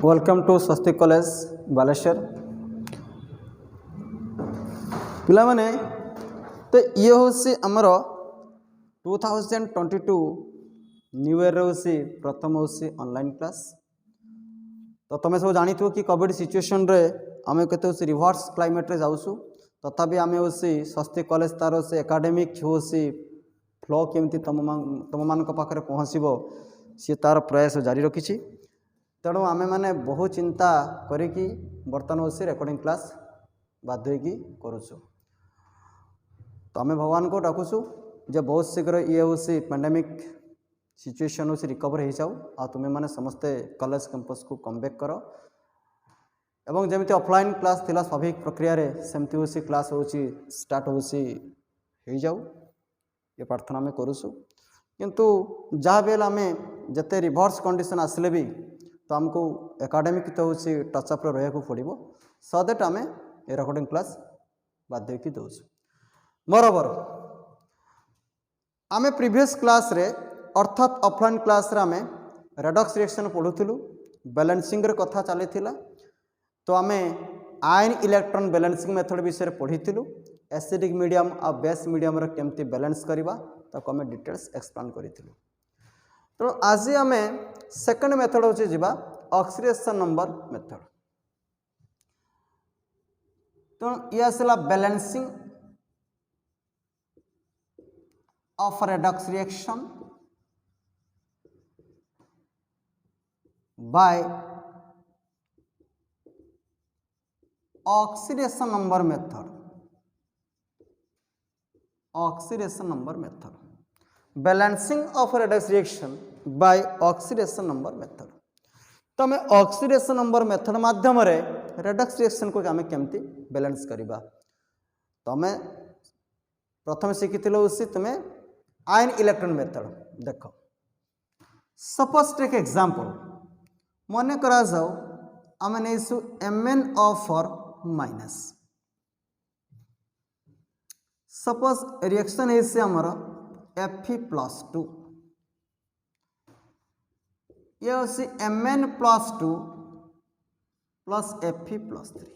Welcome to Swastik college Baleshwar पिला माने तो ये होसी हमर 2022 न्यू ईयर होसी प्रथम होसी ऑनलाइन क्लास। तो तुम सब जानी थो कि कोविड सिचुएशन रे आमे केते होसी रिवर्स क्लाइमेट रे जाउसु तथापि आमे होसी स्वस्तिक कॉलेज तार से एकेडमिक होसी फ्लो केमती तुम मान पाखे पहुँचब सी तार प्रयास जारी रखी। तेणु आमे माने बहु चिंता करिकी बर्तमान होसी रेकर्डिंग क्लास बाध्य की करुचु। तो आमे भगवान को डाकुचु जे बहुत शीघ्र ये होसी पैंडेमिक सिचुएशन होसी रिकवर हो जाऊ आ तुमे माने समस्ते कॉलेज कैंपस को कमबैक करो एवं जमिति ऑफलाइन क्लास थिला स्वाभाविक प्रक्रिया रे सेमती होसी क्लास होची स्टार्ट होसी हो जाऊ ये प्रार्थना में करुचु। किंतु जहाँ बेल आमे जते रिवर्स कंडीशन आसले भी तो आमको एकेडमिक तो होची टचअप रहा पड़ो सो दैट आमे ए रेकॉर्डिंग क्लास बाध्य की दौचु। मोरओवर आमे प्रीवियस क्लास रे अर्थात ऑफलाइन क्लास रे आमे रेडॉक्स रिएक्शन पढ़ुथिलु बैलेंसिंग रे कथा चली थिला। तो आमे आयन इलेक्ट्रॉन बैलेंसिंग मेथड विषय पढ़ीथिलु एसिडिक मीडियम और बेस मीडियम रे केमती बैलेंस करबा ताको आमे डिटेल्स एक्सप्लेन करिथिलु। तो आज आमे सेकंड मेथड होची जिबा ऑक्सीडेशन नंबर मेथड। तो ये आसला balancing of redox reaction by oxidation number method. Oxidation number method balancing of redox reaction by oxidation number method. तो आम ऑक्सीडेशन नंबर मेथड माध्यम रेडॉक्स रिएक्शन को आम केमती बैलेंस करवा। तो आम प्रथम शिखी उसी तुम्हें आयन इलेक्ट्रॉन मेथड देख। सपोज टेक एग्जांपल मन करा जाओ आम नहींसु MnO for minus. Suppose reaction है आमर Fe+2 ये होसी Mn+2 प्लस Fe+3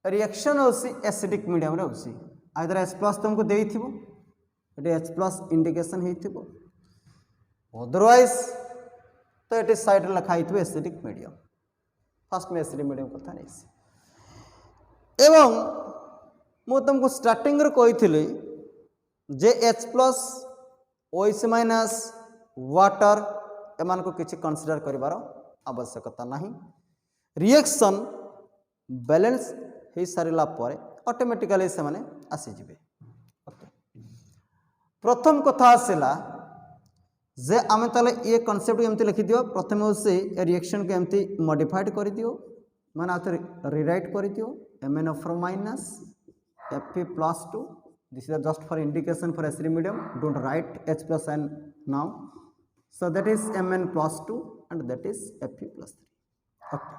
रिएक्शन होसी एसिडिक मीडियम रे होसी आइदर H+ तुमको देइथिबो एटे H+ इंडिकेशन हेइथिबो अदरवाइज तो ये साइड लिखा ही एसिडिक मीडियम फर्स्ट में एसिडिक मीडियम कथा नहीं एवं मु तुमको स्टार्टिंग रे कही जे H+ OH- वाटर एमान को किसी कंसीडर करिवार आवश्यकता नहीं। रिएक्शन बैलेंस हो सारा पर ऑटोमेटिकली से माने आसीजिबे। प्रथम कथा आसला जे आमे ताले ये कॉन्सेप्ट एमती लिखि दियो प्रथम से रिएक्शन को एमती मॉडिफाइड कर दियो माने आथरे रीराइट कर दियो MnO for minus Fe+2 this is just for indication for acidic medium don't write H+ and now so that is Mn+2 and that is Fe+3 okay।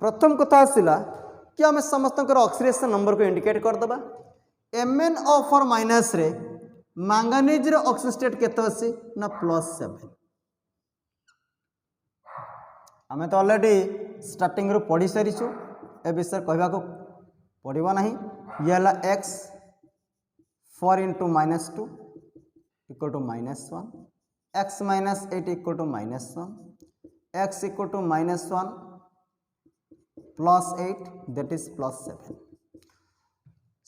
प्रथम कथा आसला कि आमे समस्त ऑक्सीडेशन नंबर को इंडिकेट कर दबा MnO फॉर माइनस रे मैंगानीज रे ऑक्सीजन स्टेट केते अछि ना +7। आमे तो ऑलरेडी स्टार्टिंग रो पढ़ी सारिछु ए विषय कहबा को पड़िबा नहीं। ये हला x 4 × -2 equal to -1 x - 8 equal to -1 x equal to -1 +8 that is +7।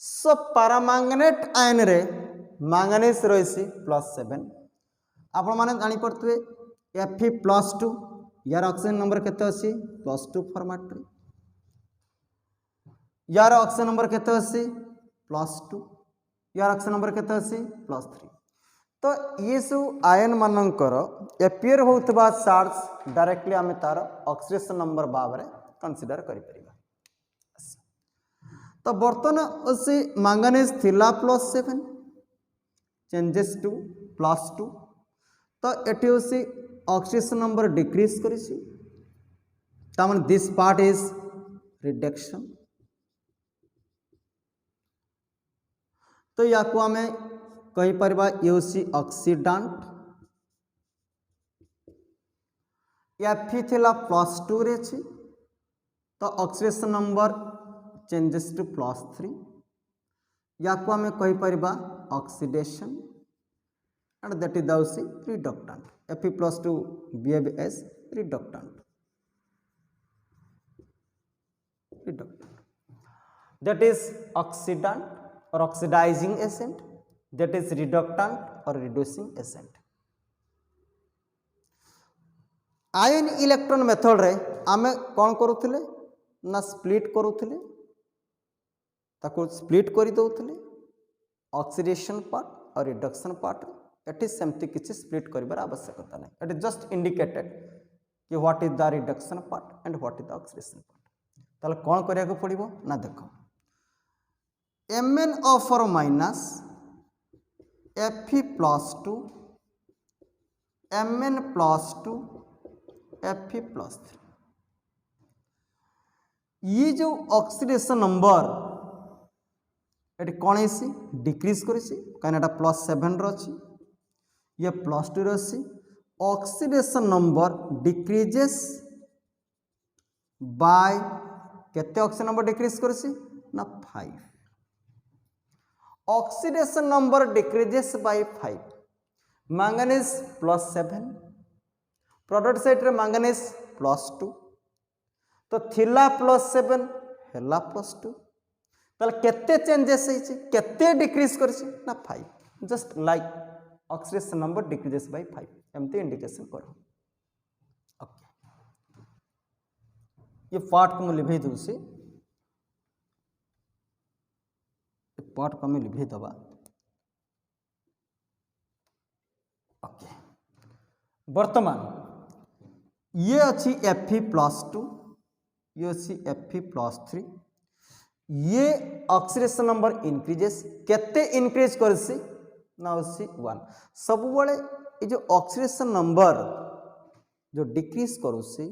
So permanganate ion रे मैंगानीज रही +7 आपण माने जानी पड़थुए Fe+2 यार ऑक्सीजन नंबर केते अछि +2 फॉर्मेट रे यार ऑक्सीजन नंबर केते अछि +2 यार ऑक्सीजन नंबर केते अछि +3। तो ये सब आयन मानकर एपियर होतबा चार्ज डायरेक्टली आमे तार ऑक्सीडेशन नंबर भाव रे कंसीडर करि परिबा। तो बर्तन अछि मैंगानीज थिला +7 चेंजेस टू +2 तो एटी होसी ऑक्सीडेशन नंबर डिक्रीज करिसी तामन दिस पार्ट इज रिडक्शन। तो या को हमें कही परबा ये होसी ऑक्सीडेंट एफी थिला +2 रे छी तो ऑक्सीडेशन नंबर चेंजेस टू +3 या को हमें कहि परिबा oxidation and that is the reductant Fe+2 behave as reductant that is oxidant or oxidizing agent, that is reductant or reducing agent. Ion electron method रे आमे कौन करूथिले ना स्प्लिट करूथिले ताको स्प्लिट करि दउथिले ऑक्सीडेशन पार्ट और रिडक्शन पार्ट एटी सेमती किछि split करिबार आवश्यकता नै इट इज जस्ट इंडिकेटेड कि what is the reduction part and what is the oxidation part ताले कौन करिया को पड़िबो ना देखो MnO for minus Fe+2 Mn+2 Fe+3 ये जो ऑक्सीडेशन नंबर ये कौन है डिक्रीज करें कहीं +7 रही ये +2 रही ऑक्सीडेशन नंबर डिक्रीजेस बाय केते ऑक्सीडेशन नंबर डिक्रीज करें ना 5 oxidation number decreases by 5 manganese +7 product side रे मैंगनीज +2 तो थिला +7 हैला +2 ताले केते चेंजेस है केते डिक्रीज करछि ना 5 just like oxidation number decreases by 5 एमती इंडिकेशन करो ओके ये पार्ट को मैं लिभे दूसी पार्ट को मैं लिभे दबा ओके वर्तमान ये अच्छी Fe+2 ये अच्छी Fe+3 ये ऑक्सीडेशन नंबर इंक्रीजेस केते इंक्रीज करसी ना उसी 1 सब बड़े ये जो ऑक्सीडेशन नंबर जो डिक्रीज करूसी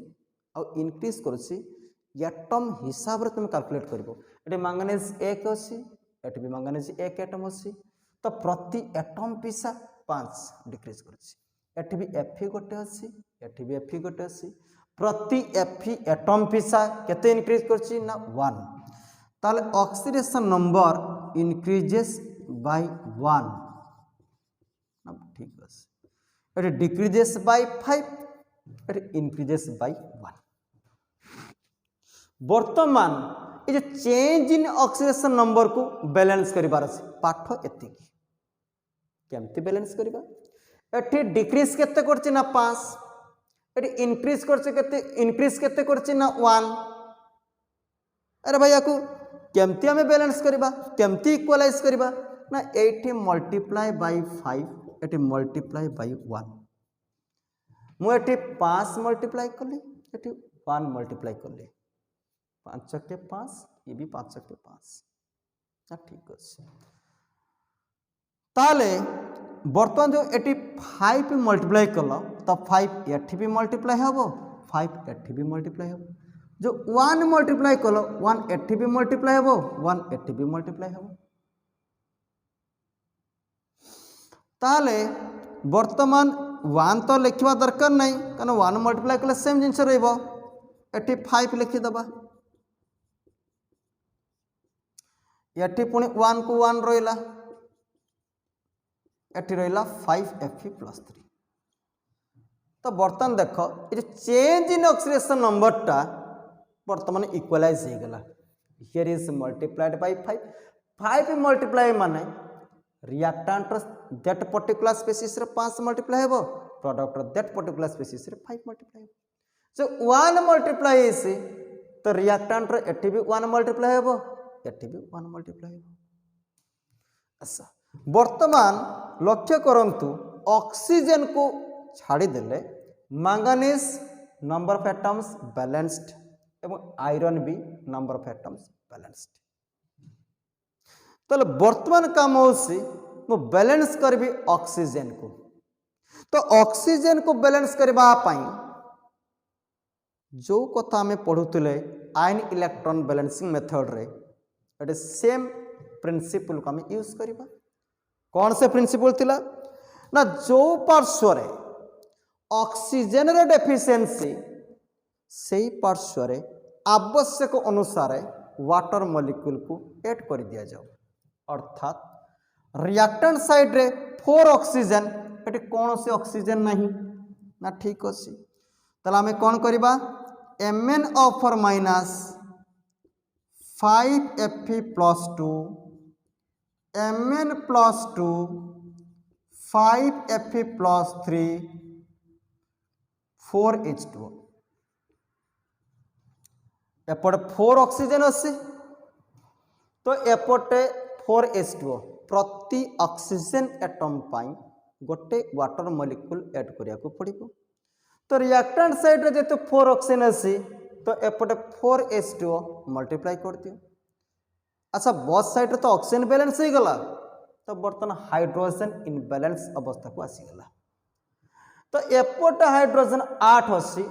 और इंक्रीज करूसी एटम हिसाब रे तुम कैलकुलेट करबो एटे मैंगनीज 1 अछि एटे भी मैंगनीज 1 एटम अछि तो प्रति एटम पिसा 5 डिक्रीज करछि एटे भी Fe गोटे अछि एटे भी Fe गोटे अछि प्रति Fe एटम पिसा केते इंक्रीज करछि ना 1 ताले ऑक्सीडेशन नंबर इंक्रीजेस बाय 1 ना ठीक अछि एटे डिक्रीजेस बाय 5 एटे इंक्रीजेस बाय 1 वर्तमान ये जो चेंज इन ऑक्सीडेशन नंबर को बैलेंस करिबार अछि पाठ एति केमती बैलेंस करिबा एठी डिक्रीज केते करछि ना 5 एठी इंक्रीज केते करछि ना 1 अरे भैया को केमती हमें बैलेंस करिबा केमती इक्वलाइज करिबा ना एठी मल्टीप्लाई बाय 5 एठी मल्टीप्लाई बाय 1 मु एठी 5 मल्टीप्लाई करली एठी 1 मल्टीप्लाई करली 5 के 5 ये भी 5 के 5 ना ठीक अछि ताले बर्तमान जो एटी 5 मल्टीप्लाई कल तो 5 एठी भी मल्टीप्लाई हबो 5 एठी भी मल्टीप्लाई हबो जो 1 मल्टीप्लाई कल 1 एठी भी मल्टीप्लाई हबो 1 एठी भी मल्टीप्लाई हबो ताले वर्तमान 1 तो लिखवा दरकार नहीं कारण 1 मल्टीप्लाई कले सेम जिंस रहइबो एठी 5 लिखि दबा एठी पुणी 1 को 1 रहिला एठी रहिला 5 Fe+3 तो बर्तमान देख ये चेंज इन ऑक्सीडेशन नंबर टा बर्तमान इक्वलाइज हो गला here is multiplied by 5 multiply माने रिएक्टेंट दैट पर्टिकुलर स्पीसीज रे 5 मल्टीप्लाई हेबो प्रोडक्ट दैट पर्टिकुलर स्पीसीज रे 5 मल्टीप्लाई हेबो सो 1 मल्टीप्लाई इसी तो रिएक्टेंट रे एठी भी 1 मल्टीप्लाई हेबो एठी भी 1 मल्टीप्लाई हेबो अच्छा वर्तमान लक्ष्य करंतु ऑक्सीजन को छाड़ी देले manganese number of atoms balanced एवं आयरन भी नंबर ऑफ एटम्स बैलेंस्ड तो वर्तमान काम होसी मु बैलेंस करबी ऑक्सीजन को तो ऑक्सीजन को बैलेंस करबा पाई जो कथा हमें पढ़ुतले आयन इलेक्ट्रॉन बैलेंसिंग मेथड रे एटे सेम प्रिंसिपल को हमें यूज करबा कौन से प्रिंसिपल थिला ना जो पार्श्व रे ऑक्सीजन रे डेफिशिएंसी सेही पार्श्व रे आवश्यक अनुसार वाटर मॉलिक्यूल को ऐड कर दिया जाओ अर्थात रिएक्टेंट साइड रे 4 ऑक्सीजन एटी कौन से ऑक्सीजन नहीं ना ठीक अच्छे ताला हमें कौन करबा MnO4 minus 5Fe+2 Mn plus 2 5Fe+3 4H2 एपटे 4 oxygen अच्छे तो एपटे 4H2 प्रति ऑक्सीजन एटम पाई गोटे वाटर मॉलिक्यूल ऐड करिया को पड़िबो तो रिएक्टेंट साइड रे जेते 4 ऑक्सीजन अछि तो एपटे 4H2 मल्टीप्लाई कर दियो। अच्छा बोथ साइड रे तो ऑक्सीजन बैलेंस हो गला तो बर्तन हाइड्रोजन इनबैलेंस अवस्था को आसी गला तो एपटे हाइड्रोजन 8 अछि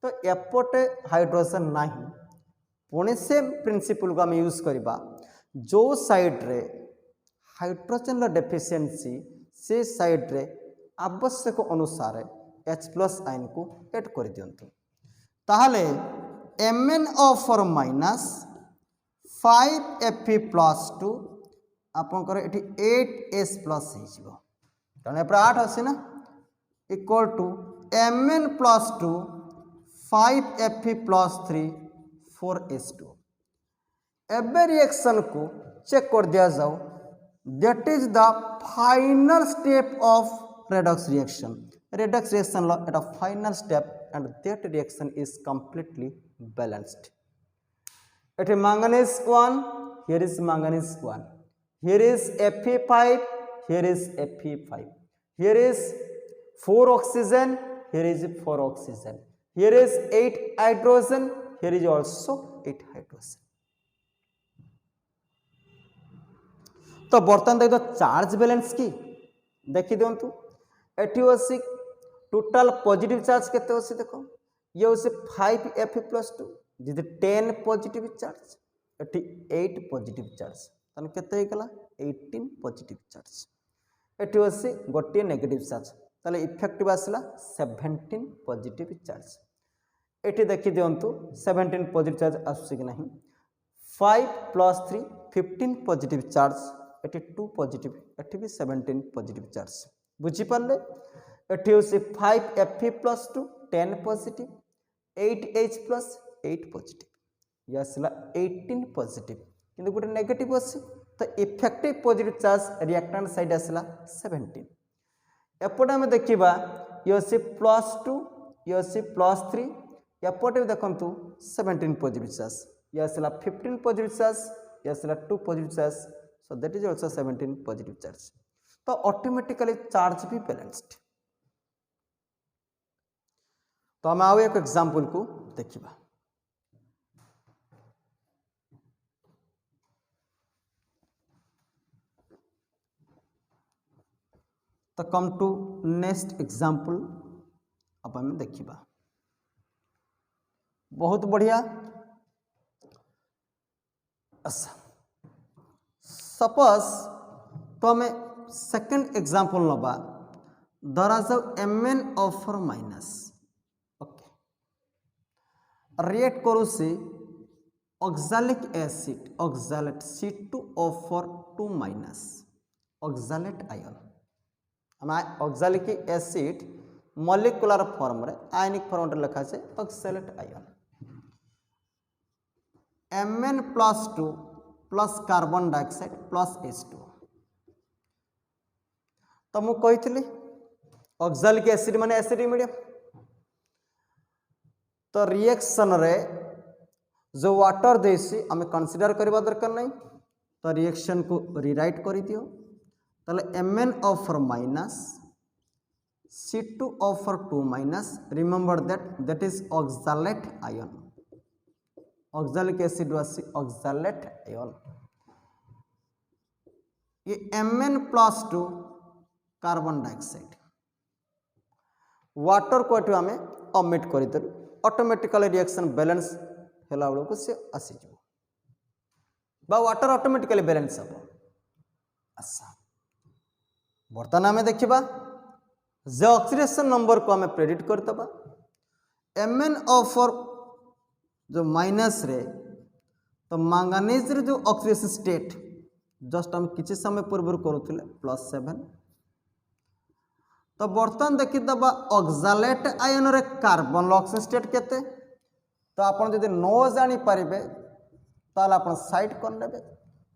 तो एपटे हाइड्रोजन नहीं पुणे सेम प्रिंसिपल को हम यूज करबा जो साइड रे हाइड्रोजन डेफिशिएंसी से साइड रे आवश्यक अनुसार H+ आयन को ऐड कर दियंतु ताहले MnO4 माइनस 5Fe+2 आपनकर एठी 8S+ हिजबो तने पर 8 अछि ना equal to Mn+2 5Fe+3 4S2 एबे रिएक्शन को चेक कर दिया जाओ that is the final step of redox reaction लो एटा final step and that reaction is completely balanced. It is manganese 1, here is manganese 1, here is Fe5, here is Fe5, here is 4 oxygen, here is 4 oxygen, here is 8 hydrogen, here is also 8 hydrogen. तो बर्तन देख charge balance की देखी दिंतु eighty अच्छी total positive charge केते अछि देखो ये होसे 5Fe+2 जिते 10 positive charge eighty 8 positive charge तने केते हे गला 18 पॉजिटिव चार्ज एटी अछि गोटे नेगेटिव चार्ज ताले इफेक्टिव आसला 17 पॉजिटिव चार्ज एटी देखि दियंतु 17 पॉजिटिव चार्ज आसुछि कि नहीं 5 + 3 15 positive charge eighty 2 positive eighty भी 17 पॉजिटिव चार्ज बुझी पाले एटी होसी 5Fe+2 10 पॉजिटिव 8H+ 8 पॉजिटिव ये आसला 18 पॉजिटिव किंतु गोटे नेगेटिव अछि तो effective positive charge reactant side आसला 17 एपटे हम देखिबा ये होसी +2 ये होसी +3 एपटे देखंतु 17 पॉजिटिव चार्ज ये आसला 15 पॉजिटिव चार्ज ये आसला 2 positive charge so that is also 17 positive charge तो ऑटोमेटिकली चार्ज भी बैलेंस्ड। तो हम आउ एक एग्जांपल को देखिबा तो कम टू नेक्स्ट एग्जांपल अब हम देखिबा बहुत बढ़िया। अच्छा सपोज तो हमें सेकंड एग्जांपल नबा धरा जाओ MnO4 माइनस रिएक्ट करू से oxalic acid oxalate C2O4 2 minus oxalate ion हम ऑक्सैलिक एसिड मॉलिक्यूलर फॉर्म रे आयनिक फॉर्म रे लिखा छै oxalate ion Mn+2 plus carbon dioxide plus H2 तो मु कहितली ऑक्सैलिक एसिड माने एसिड मीडियम तो रिएक्शन रे जो वाटर देसी हमें कंसीडर करबा दरकार नहीं तो रिएक्शन को रीराइट कर दियो ताले MnO4 minus C2O4 2 minus remember that is oxalate ion oxalic acid वासी ऑक्सैलेट आयन ये Mn+2 कार्बन डाइऑक्साइड वाटर को आम ओमिट कर ऑटोमेटिकली रिएक्शन बैलेंस होला बेलू से आसी बा वाटर ऑटोमेटिकली बैलेंस हम। अच्छा बर्तमान आम देखा जे ऑक्सीडेशन नंबर को हमें प्रेडिक्ट करदबा MnO4 जो माइनस रे तो मांगानीज रे जो ऑक्सीडेशन स्टेट जस्ट हम किसी समय पूर्व करूले +7 तो बर्तमान देखीदबा ऑक्सालेट आयन रे कार्बन ऑक्सीजन स्टेट केते तो आपण जदि न जानी पारिबे ताल आपण साइड कर लेबे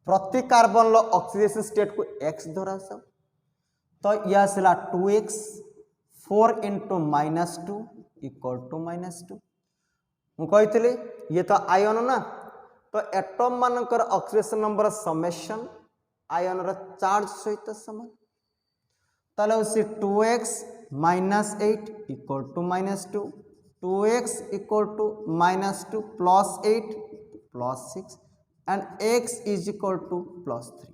प्रति कार्बन ऑक्सीडेशन स्टेट को x धरा सब तो यह आसला 2x 4 × -2 = -2 मु कही ये तो आयन ना तो एटम मानकर ऑक्सीडेशन नंबर समेशन आयन रा चार्ज सहित समान ताले उसी 2x - 8 = -2 2x = -2 +8 +6 and x = +3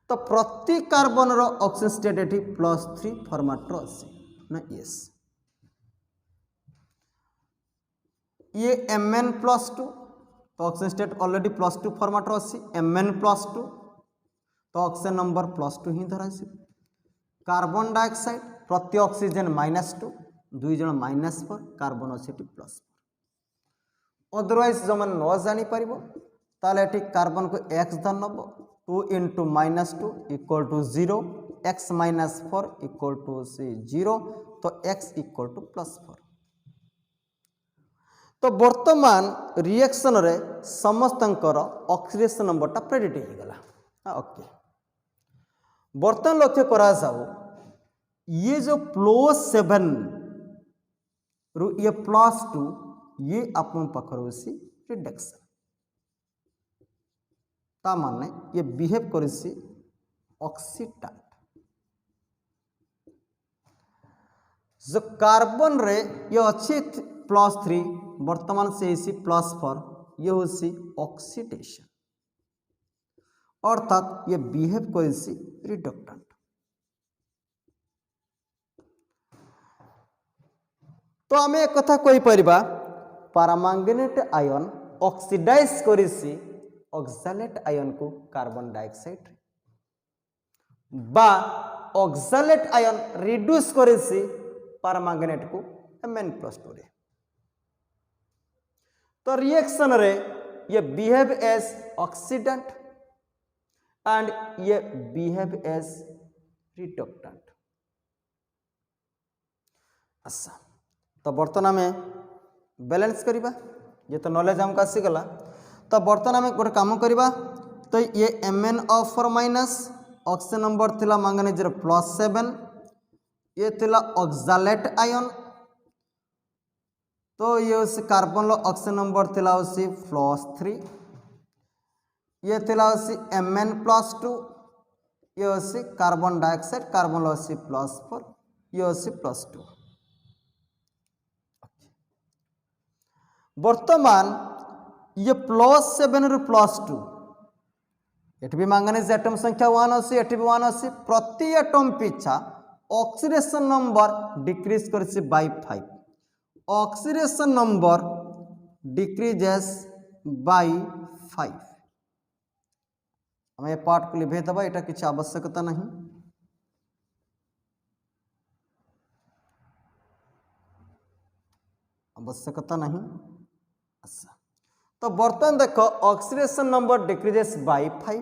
तो प्रति कार्बन रो ऑक्सीजन स्टेट एठी +3 फॉर्मेट रो अछि ना यस ये Mn+2 तो ऑक्सीजन स्टेट ऑलरेडी +2 फॉर्मेट रो अछि Mn+2 तो ऑक्सीजन नंबर +2 ही धरा अछि कार्बन डाइऑक्साइड प्रति ऑक्सीजन -2 दुई जन -4 कार्बन अछि +4 अदरवाइज जो मन न जानी परिबो ताले एठी कार्बन को x धन नबो 2 × -2 = 0 x - 4 = 0 तो x = +4 तो वर्तमान रिएक्शन रे समस्तंकर ऑक्सीडेशन नंबर टा प्रेडिक्ट हो गला ओके वर्तमान लक्ष्य करा जाओ ये जो +7 रु ये +2 ये अपन पाखर होसी रिडक्शन ता माने ये बिहेव करिसी ऑक्सीडेंट जो कार्बन रे ये अच्छी +3 वर्तमान से इसी +4 ये होसी ऑक्सीडेशन अर्थात ये बिहेव करिसी रिडक्टेंट तो आम एक कथा कहि परिबा पारामैंगनेट आयन ऑक्सीडाइज करिसी ऑक्सालेट आयन को कार्बन डाइऑक्साइड बा ऑक्सालेट आयन रिड्यूस करिसी पारामैंगनेट को Mn+2 रे तो रिएक्शन रे ये बिहेव एज ऑक्सीडेंट एंड ये बिहेव एज रिडक्टेंट अच्छा तो बर्तमान आम बैलेंस करवा ये तो नॉलेज हमको आसीगला तो बर्तमान आम गोटे काम करवा तो ये MnO4 माइनस ऑक्सीजन नंबर थिला मांगनीज +7 ये थिला ऑक्सालेट आयन तो ये उस कार्बन ऑक्सीजन नंबर थिला उसी +3 ये थिला उसी Mn+2 ये उसी कार्बन डाइऑक्साइड कार्बन उसी +4 ये उसी +2 वर्तमान ये +7 रु +2 एट भी मैंगनीज एटम संख्या 1 अच्छी एट भी 1 अच्छी प्रति एटम पिछा ऑक्सीडेशन नंबर डिक्रीज करछि by 5 oxidation number decreases by 5 हमें पार्ट को लिभे दबा एटा किछ आवश्यकता नहीं अच्छा तो बर्तमान देख oxidation number decreases by 5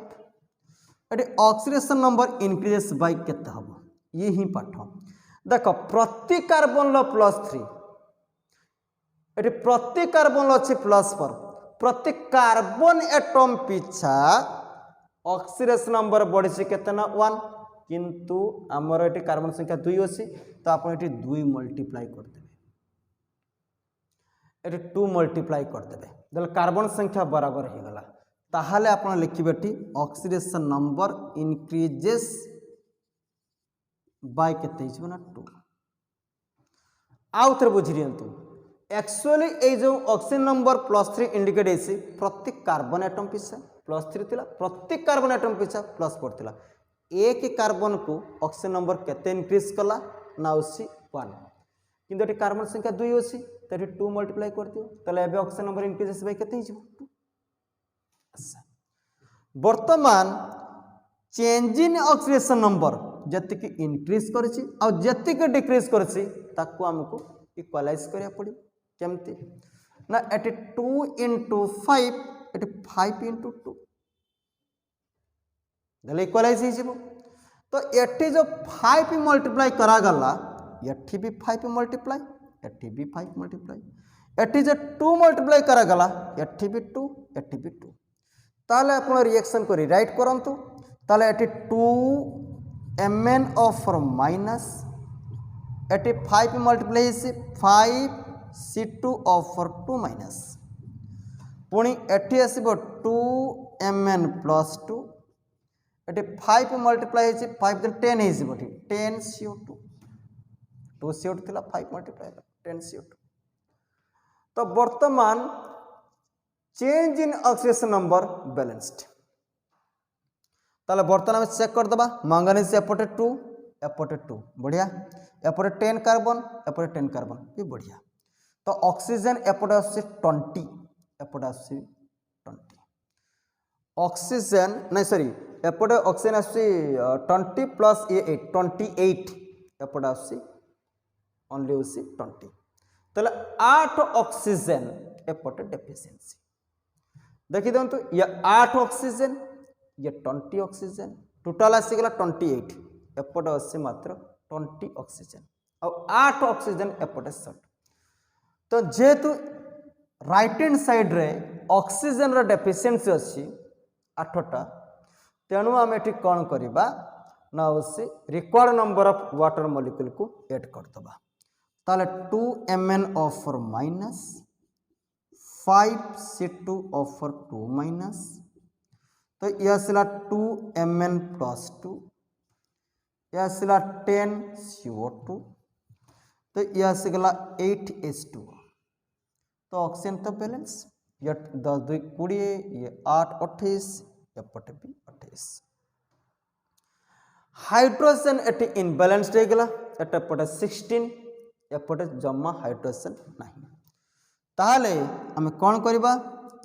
eighty oxidation number increases bye केते हबो ये ही पाठ देख प्रति कार्बन लो +3 एटी प्रति कार्बन लो अछि +4 प्रति कार्बन एटम पिछा ऑक्सीडेशन नंबर बढ़ी केते ना 1 किंतु हमर एटी कार्बन संख्या 2 अछि तो आपण एटी 2 मल्टीप्लाई कर देबे एटी 2 मल्टीप्लाई कर देबे दल कार्बन संख्या बराबर हो गला ताहाले आपण लिखिबेटी ऑक्सीडेशन नंबर इंक्रीजेस बाय केते हिजबो ना 2 आउ थरे बुझि रियंतु एक्चुअली ए जो ऑक्सीजन नंबर +3 इंडिकेट हेसी प्रति कार्बन एटम पिछा +3 थिला प्रति कार्बन एटम पिछा +4 थिला एक कार्बन को ऑक्सीजन नंबर केते इंक्रीज कला ना उसी 1 किंतु एटी कार्बन संख्या 2 अछि तो 2 मल्टीप्लाई कर दियो तले एबे ऑक्सीजन नंबर इंक्रीजेस बाय केते हिजबो 2 अच्छा वर्तमान चेंज इन ऑक्सीडेशन नंबर जतिक इनक्रीज करछि आ जतिक डिक्रीज करछि ताकू हमको इक्वलाइज करिया पड़ी केमती ना एटी 2 into 5 एटी 5 into 2 देले इक्वलाइज हो जिवो तो एटी जो 5 मल्टीप्लाई करा गला एटी भी 5 मल्टीप्लाई एटी भी 5 मल्टीप्लाई एटी जो 2 मल्टीप्लाई करा गला एटी भी 2 एटी भी 2 ताले अपन रिएक्शन को राइट करंतु ताले एटी 2 mn ऑफ माइनस एटी 5 मल्टीप्लाई 5 C2 ऑफ 2 माइनस पुणी एटी आसीबो 2 mn प्लस 2 एटी 5 मल्टीप्लाई 5 10 है 10 CO2 2 CO2 थिला 5 मल्टीप्लाई 10 CO2 तो वर्तमान change in oxidation number balanced ताले वर्तमान में चेक कर दबा मैंगनीज एपटे 2 एपटे 2 बढ़िया एपटे 10 कार्बन एपटे 10 कार्बन ये बढ़िया तो ऑक्सीजन एपटे आसी 20 एपटे आसी 20 ऑक्सीजन नहीं सॉरी एपटे ऑक्सीजन आसी 20 प्लस ये 28 एपटे आसी ओनली उसी 20 ताले 8 ऑक्सीजन एपटे डेफिशिएंसी देखि दंतु ये 8 ऑक्सीजन ये 20 ऑक्सीजन टोटल आसीगला 28 एपटे आसी मात्र 20 ऑक्सीजन और 8 ऑक्सीजन एपटे शॉर्ट तो जेतु राइट हैंड साइड रे ऑक्सीजन रो डेफिशिएंसी अछि 8टा तेणु आम एठी कोन करबा ना उसी required number of water molecule को ऐड कर दबा ताले 2 mn of minus 5 C2 of 2 minus तो यह आसला 2 mn प्लस 2 यह आसला 10 CO2 तो यह आसगला 8 H2 तो ऑक्सीजन तो बैलेंस ये 10 2 20 ये 8 28 एपटे भी 28 हाइड्रोजन एटी इनबैलेंस्ड हो गला एटा पटे 16 एपटे जम्मा हाइड्रोजन नहीं ताहले आम कौन करबा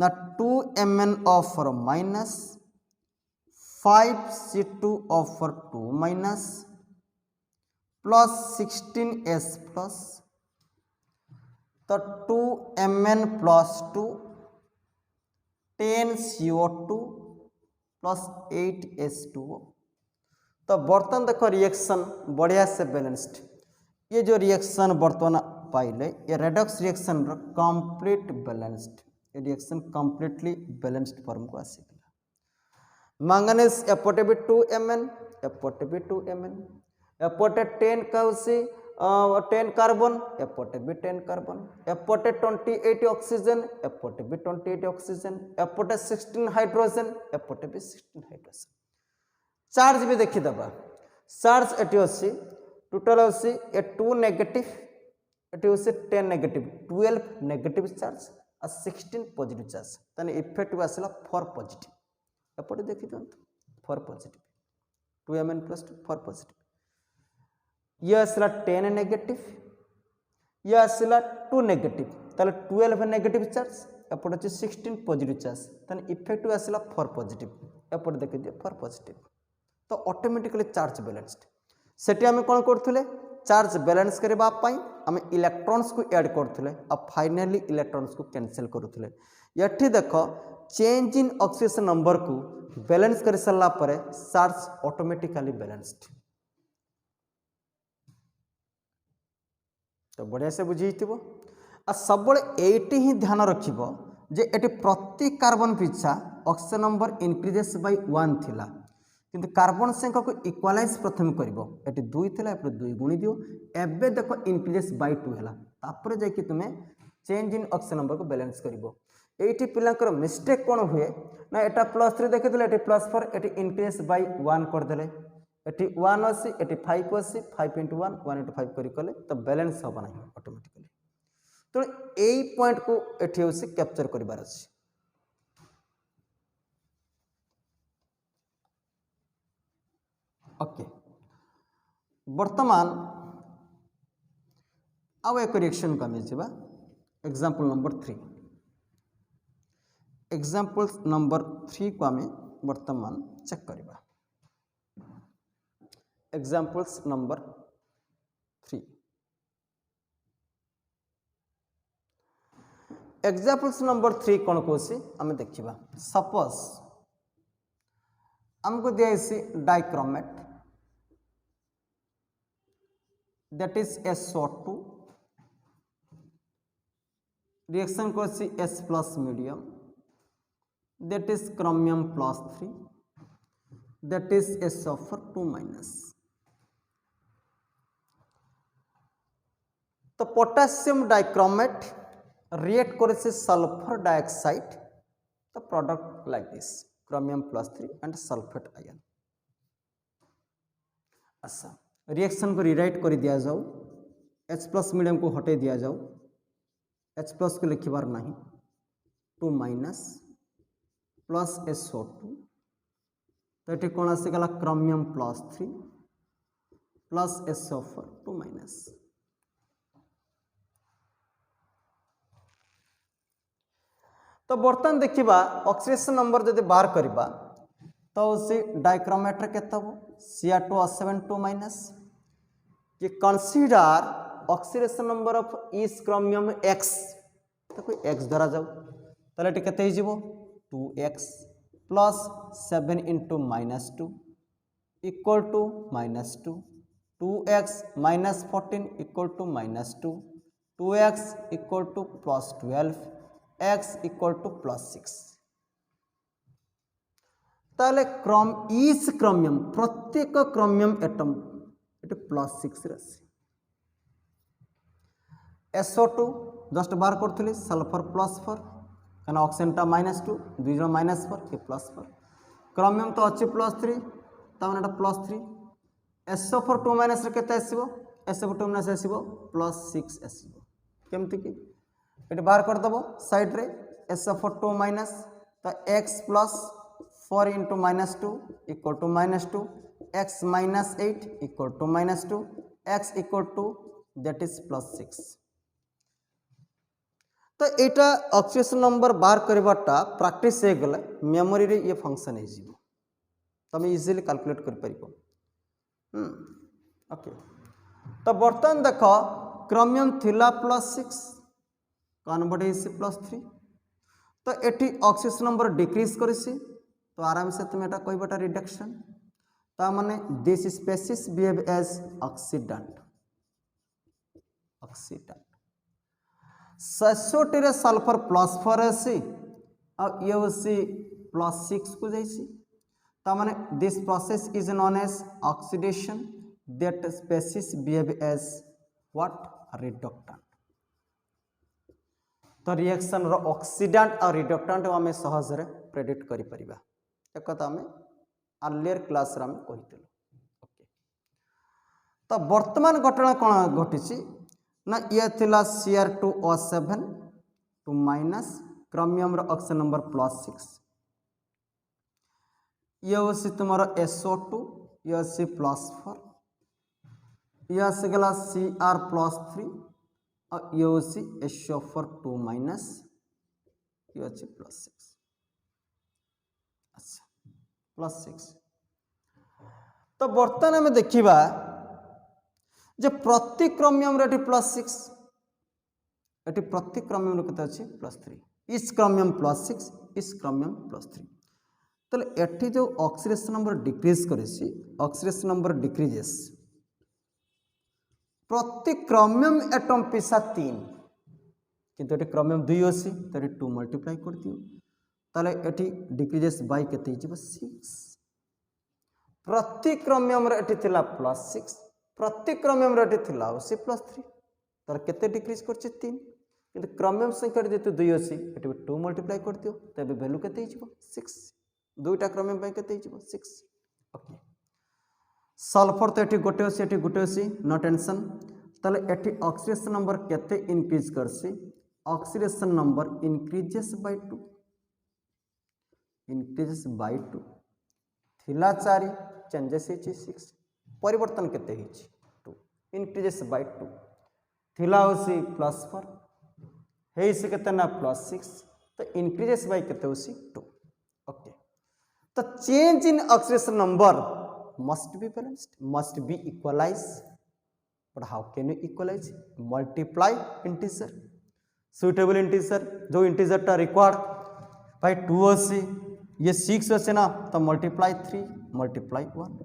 ना 2 mn of minus 5 C2 of 2 minus plus 16S plus तो 2 mn plus 2 10 CO2 plus 8 H2O तो बर्तन देखो रिएक्शन बढ़िया से बैलेंस्ड ये जो रिएक्शन बर्तमान पाइले ये रेडॉक्स रिएक्शन रो कंप्लीट बैलेंस्ड ये रिएक्शन कंप्लीटली बैलेंस्ड फॉर्म को आसीला मैंगनीज एपटे भी 2 mn एपटे भी 2 mn एपटे 10 काउसी 10 कार्बन एपटे भी 10 कार्बन एपटे 28 ऑक्सीजन एपटे भी 28 ऑक्सीजन एपटे 16 हाइड्रोजन एपटे भी 16 हाइड्रोजन चार्ज भी देखि दबा चार्ज एटी अछि टोटल अछि ए 2 नेगेटिव एटी अछि 10 नेगेटिव 12 नेगेटिव चार्ज आ 16 पॉजिटिव चार्ज तने इफेक्ट आसला 4 पॉजिटिव एपटे देखि दंतु 4 पॉजिटिव 2 mn प्लस 4 पॉजिटिव ये आसला 10 नेगेटिव ये आसला 2 नेगेटिव ताले 12 नेगेटिव चार्ज एपटे अछि 16 पॉजिटिव चार्ज तने इफेक्ट आसला 4 पॉजिटिव एपटे देखि दियो 4 पॉजिटिव तो ऑटोमेटिकली चार्ज बैलेंस्ड सेठी आम कौन करथुले चार्ज बैलेंस करबा पई आम इलेक्ट्रॉन्स को ऐड करथुले अब फाइनली इलेक्ट्रॉन्स को कैंसिल करूथुले यठी देखो चेंज इन ऑक्सीडेशन नंबर को बैलेंस कर सरला परे चार्ज ऑटोमेटिकली बैलेंस्ड तो बढ़िया से बुझी थी आ सब एटी ही ध्यान रखिबो जे एटी प्रति कार्बन पिछा ऑक्सीजन नंबर इंक्रीजेस बाय 1 थिला किंतु कार्बन संख्या को इक्वलाइज प्रथम करिवो एटी 2 थिला एपरे 2 गुणी दियो एबे देखो इंक्रीजेस बाय 2 हैला तापर जे कि तुमे चेंज इन ऑक्सीजन नंबर को बैलेंस करिवो एटी पिलांकर मिस्टेक कोन हुए ना एटा +3 देखितले एटी +4 एटी इंक्रीजेस बाय 1 कर देले एटी 1 अछि एटी 5 अछि 5 * 1 1 * 5 करी कले तो बैलेंस होबा नाही ऑटोमेटिकली तो एई पॉइंट को एठी होसी कैप्चर करिबार अछि ओके वर्तमान आउ एक रिएक्शन को आम जा एग्जांपल नंबर 3 एग्जांपल नंबर 3 को आम वर्तमान चेक करबा एग्जाम्पल्स नंबर 3 एग्जाम्पल्स नंबर 3 कौन कौन आम देखा सपोज हमको दिखाई dichromate that is SO2 reaction को S plus medium that is chromium plus 3 that is SO4 minus. तो पोटेशियम डाइक्रोमेट रिएक्ट करे सल्फर डाइऑक्साइड तो product like this chromium plus 3 and sulphate ion. अच्छा रिएक्शन को rewrite कर दिया जाऊ H plus medium को हटे दिया जाऊ H प्लस को लिखबार नहीं 2 माइनस प्लस SO2 तो ये कौन आसीगला chromium plus 3 plus SO4 2 minus. तो बर्तमान देखा ऑक्सीडेशन नंबर जब बाहर करवा तो उसी डाइक्रोमेट के Cr2O7 2 माइनस कि consider oxidation number of each chromium X तो कोई X धरा जाऊ तो ये केते 2x plus 7 into -2 equal to -2 2x minus 14 equal to -2 2x equal to plus 12 x equal to plus 6। ताले ईच क्रोमियम प्रत्येक क्रोमियम एटम ये प्लस 6 राशि SO2 जस्ट बार करी सल्फर प्लस 4 कहना ऑक्सीजन -2 दुई जन -4 ये प्लस 4 क्रोमियम तो अच्छी प्लस 3 तमें प्लस 3 SO4 2 माइनस के SO4 2 माइनस आसो प्लस 6 आसो केमती कि ये बाहर करदेव साइड रे SO4 2 माइनस तो x plus 4 into -2 equal to -2 x minus 8 equal to -2 x equal to that is plus 6। तो यहाँ ऑक्सीडेशन नंबर बाहर करवाटा प्रैक्टिस हो गले मेमोरी रे ये फंक्शन हो तुम इजिली कैलकुलेट कर पार। ओके तो बर्तमान देख क्रोमियम थिला प्लस 6 कन्वर्ट हो प्लस 3 तो ये ऑक्सीडेशन नंबर डिक्रीज कर तो आराम से तुम यहाँ कहटा रिडक्शन ता माने this species behave as oxidant oxidant SO2 रे सल्फर प्लस 4 आसी और ये उसी प्लस 6 को जाइए माने this process is known as oxidation that species behave as what reductant. तो रिएक्शन रो ऑक्सीडेंट और रिडक्टेंट आम सहज प्रेडिक्ट कर परिबा एक आम अर्लियर क्लास रे आम कहितलु। ओके तो वर्तमान घटना कौन घटी ना ये थिला Cr2O7 2 माइनस क्रोमियम रो ऑक्सीजन नंबर प्लस 6 ये होसी तुम्हारा SO2 ये होसी प्लस 4 ये आसीगला Cr प्लस 3 और ये होसी SO4 2 माइनस ये अच्छे प्लस 6। अच्छा प्लस 6 तो बर्तमान में देखा जे प्रति क्रोमियम रे प्लस 6 ये प्रति क्रोमियम के अच्छे प्लस 3 इस क्रोमियम प्लस 6 इस क्रोमियम प्लस 3 तो ये जो ऑक्सीडेशन नंबर डिक्रीज करे ऑक्सीडेशन नंबर डिक्रीजेस प्रति क्रोमियम एटम पिछा 3 किंतु ये क्रोमियम 2 अच्छी तो ये 2 मल्टीप्लाई कर दियो ताले ये डिक्रीजेस बाय केते 6 प्रति क्रोमियम रे थिला प्लस 6 प्रति क्रोमियम रे थिला उसी प्लस 3 तार केते डिक्रीज कर 3 किंतु क्रोमियम संख्या जेतु 2 अच्छी ये 2 मल्टीप्लाई कर दियो तबे वैल्यू केते 6 दुईटा क्रोमियम पे केते 6। ओके सल्फर तो ये गोटे अच्छी नो टेंशन ताले ये ऑक्सीडेशन नंबर केते इंक्रीज करसी oxidation number increases by 2 increases by 2 थिला 4 चेंजेस 6 परिवर्तन केते 2 इंक्रीजेस बाय 2 थिला होसी प्लस 4 हे से केते ना प्लस 6 तो इंक्रीजेस बाय केते होसी 2। ओके तो change in oxidation number must be balanced, must be equalized. But how can you equalize? Multiply integer, suitable integer, जो integer टा required by 2 अच्छी, ये 6 अच्छे ना, तो multiply 3, multiply 1.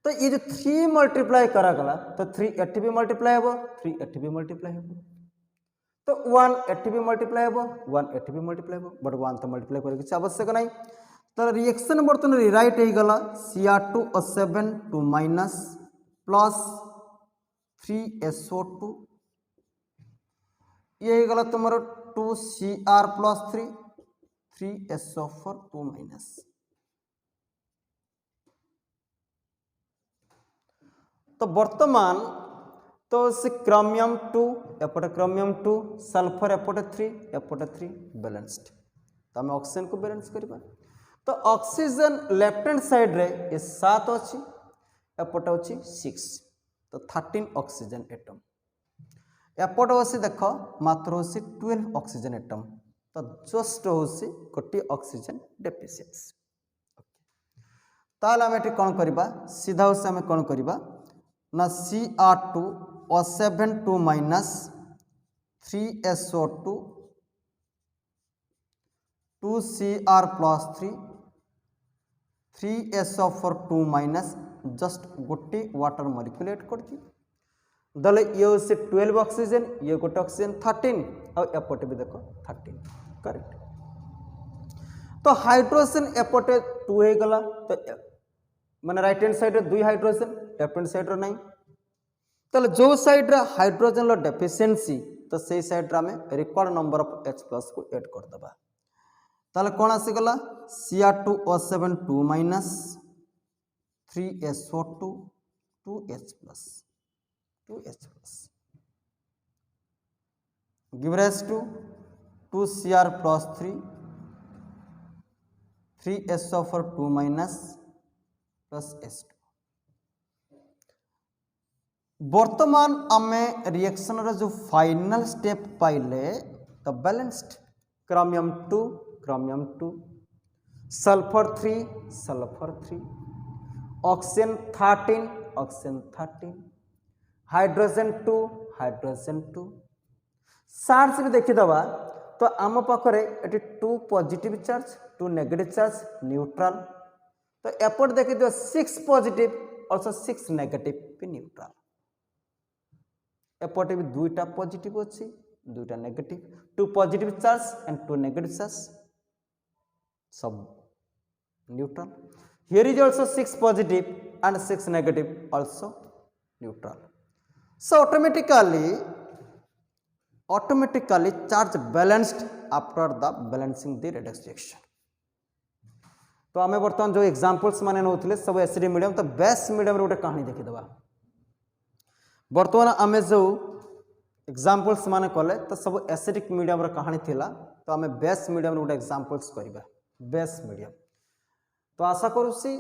तो ये जो 3 मल्टीप्लाई करा गला तो 3 एटी भी मल्टीप्लाई हो, 3 एटी भी मल्टीप्लाई हो, तो 1 एटी भी मल्टीप्लाई हो, 1 एटी भी मल्टीप्लाई हो, बट 1 तो मल्टीप्लाई करे किसी आवश्यक नहीं. तो रिएक्शन बर्तन रिराइट हो गला Cr2O7 2 माइनस प्लस 3SO2, ये हो गला तुम्हारा 2Cr प्लस 3SO4 2 माइनस. तो वर्तमान तो से क्रोमियम 2 एपटे क्रोमियम 2 सल्फर एपटे 3 एपटे 3 बैलेंस्ड. तो आम ऑक्सीजन को बैलेंस करबा. तो ऑक्सीजन लेफ्ट हैंड साइड रे ये 7 अछि, एपटे अछि 6, तो 13 ऑक्सीजन एटम. एपटे अछि देखो मात्र अछि 12 ऑक्सीजन एटम. तो जस्ट होसी गोटी ऑक्सीजन डेफिशिएंसी. ताले हम एठी कोन करबा, सीधा होसी हम कोन करबा ना Cr2O7 2 minus 3SO2 2Cr plus 3SO4 2 minus just गोटे वाटर मॉलिक्यूल कर दी. दले ये से 12 ऑक्सीजन, ये गोटे ऑक्सीजन 13 और एपटे भी देखो 13. करेक्ट. तो हाइड्रोजन एपटे 2 हो गला, तो माने राइट हैंड साइड रे 2 हाइड्रोजन, लेफ्ट हैंड साइड रे नहीं. तो जो साइड रे हाइड्रोजन लो डेफिशिएंसी तो से साइड रे हमें रिक्वायर्ड नंबर ऑफ H+ को ऐड कर दबा. ताले कोन आसी गला Cr2O7 2 minus 3SO2 2H+, give rise to 2Cr plus 3SO4 2 minus plus S2. वर्तमान आमे रिएक्शन रे जो फाइनल स्टेप पाइले तो balanced chromium 2 sulphur 3 oxygen 13 hydrogen 2 charge भी देखी दबा. तो आम पाखरे एटी 2 positive charge 2 negative charge neutral. तो एपट देखी दो 6 पॉजिटिव ऑल्सो 6 नेगेटिव भी न्यूट्रल. एपटे भी 2टा पॉजिटिव अच्छी 2टा negative, 2 positive charge and 2 negative charge सब neutral. Here is also 6 positive and 6 negative also neutral. So automatically charge balanced after the balancing the redox reaction. तो आमे बर्तमान जो एग्जांपल्स माने नउथिले सब एसिडिक मीडियम, तो बेस मीडियम रे गोटे कहानी देखि दबा. बर्तमान आमे जो एग्जांपल्स माने कले तो सब एसिडिक मीडियम रे कहानी थिला. तो आमे बेस मीडियम रे गोटे एग्जांपल्स करबा. बेस मीडियम तो आशा करूसी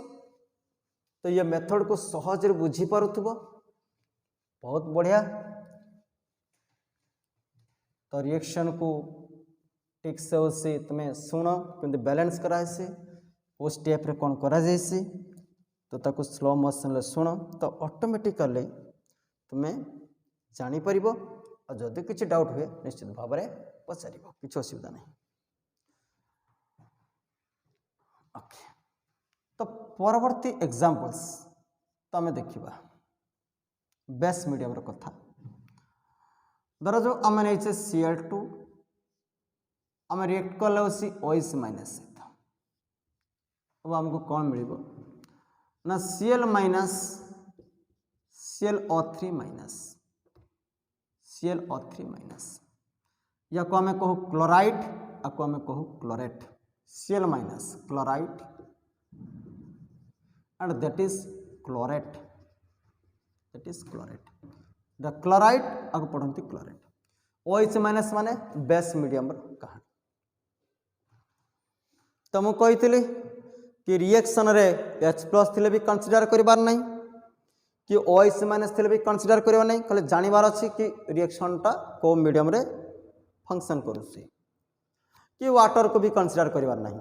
तो ये मेथड को सहज रे बुझी पारुथबो. बहुत बढ़िया. तो रिएक्शन को ठीक से उसे तुम्हें सुनो कि बैलेंस कराए से वो स्टेप रे कौन करा जैसे तो ताको स्लो मोशन ले सुनो तो ऑटोमेटिकली तुम्हें जानी परिबो. और जदि किसी डाउट हुए निश्चित भाव में पचारिबो, किसी असुविधा नहीं. ओके. तो परवर्ती एग्जांपल्स तो आम देखा बेस मीडियम रो कथा. धर जो आम नहीं Cl2 आम रिएक्ट कले OH माइनस सहित. अब आमको कौन मिल ना Cl माइनस ClO3 माइनस या को आम कहू क्लोराइड या को आम कहू chlorate. Cl minus chloride and that is chlorate. The chloride आगे पढ़ती क्लोरेट. OH माइनस माने बेस मीडियम कहानी. तो मुझे कही कि रिएक्शन रे H+ थिले भी कंसीडर करिबार नहीं कि OH माइनस थिले भी कंसीडर करिबा नहीं. खाली जानिबार अछि कि रिएक्शन टा को मीडियम रे फंक्शन करूसी कि वाटर को भी कंसीडर करिबार नहीं.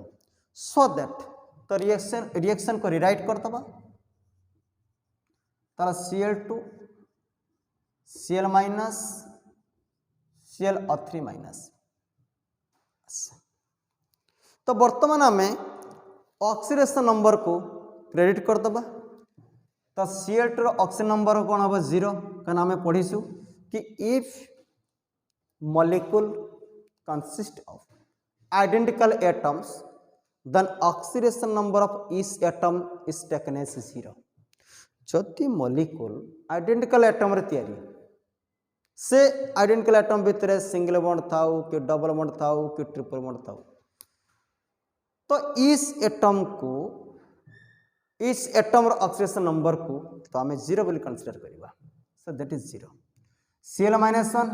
सो दैट तो रिएक्शन को रिराइट कर दबा ताला Cl2 Cl minus ClO3 minus. तो वर्तमान आम ऑक्सीडेशन नंबर को क्रेडिट कर दबा तो Cl2 ऑक्सीजन नंबर कौन हम 0 कहना आम पढ़ीसु कि if molecule consist of identical atoms then oxidation number of each atom is taken as 0। जदि मॉलिक्यूल आइडेंटिकल एटम रे तैयारी से आइडेंटिकल एटम भितर सिंगल बॉन्ड थाउ कि डबल बॉन्ड थाउ कि ट्रिपल बॉन्ड थाउ तो इस एटम रो ऑक्सीडेशन नंबर को तो आम 0 बोली कंसीडर करबा सो दैट इज 0। Cl -1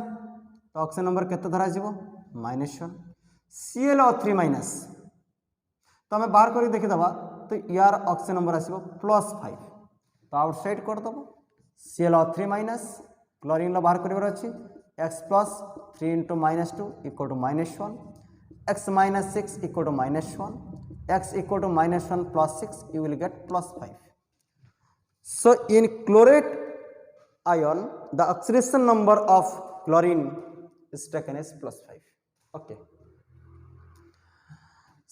तो ऑक्सीजन नंबर केते धरा जीवो -1। ClO3 माइनस तो आम बाहर कर देखीदबा तो यार ऑक्सीजन नंबर आसो +5 तो आउटसाइड करदेव ClO3 माइनस क्लोरीन बाहर कर अच्छी x plus 3 × -2 equal to -1 x - 6 equal to -1 x equal to -1 + 6 you will get +5। So in chlorate ion the oxidation number of chlorine is taken as +5। okay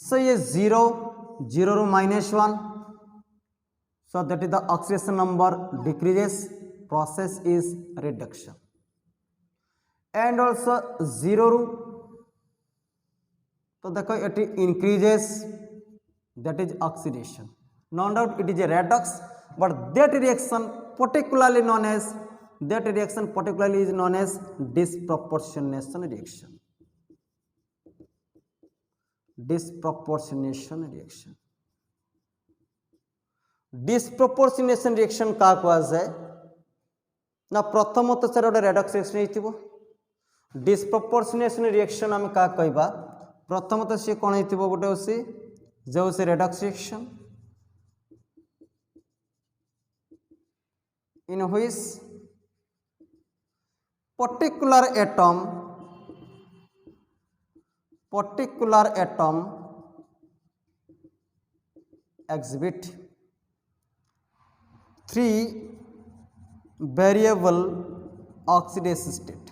so ये 0 0 ରୁ -1 so that is the oxidation number decreases process is reduction and also 0 ରୁ तो देखो it increases that is oxidation no doubt it is a redox but that reaction particularly is known as disproportionation reaction। Disproportionation reaction का जाए ना प्रथमत sir गोटे Redux reaction हो disproportionation reaction आम क्या कहबा प्रथमत सी कौन हो गोटे सी जो सी redox reaction in which particular atom exhibit 3 variable oxidation state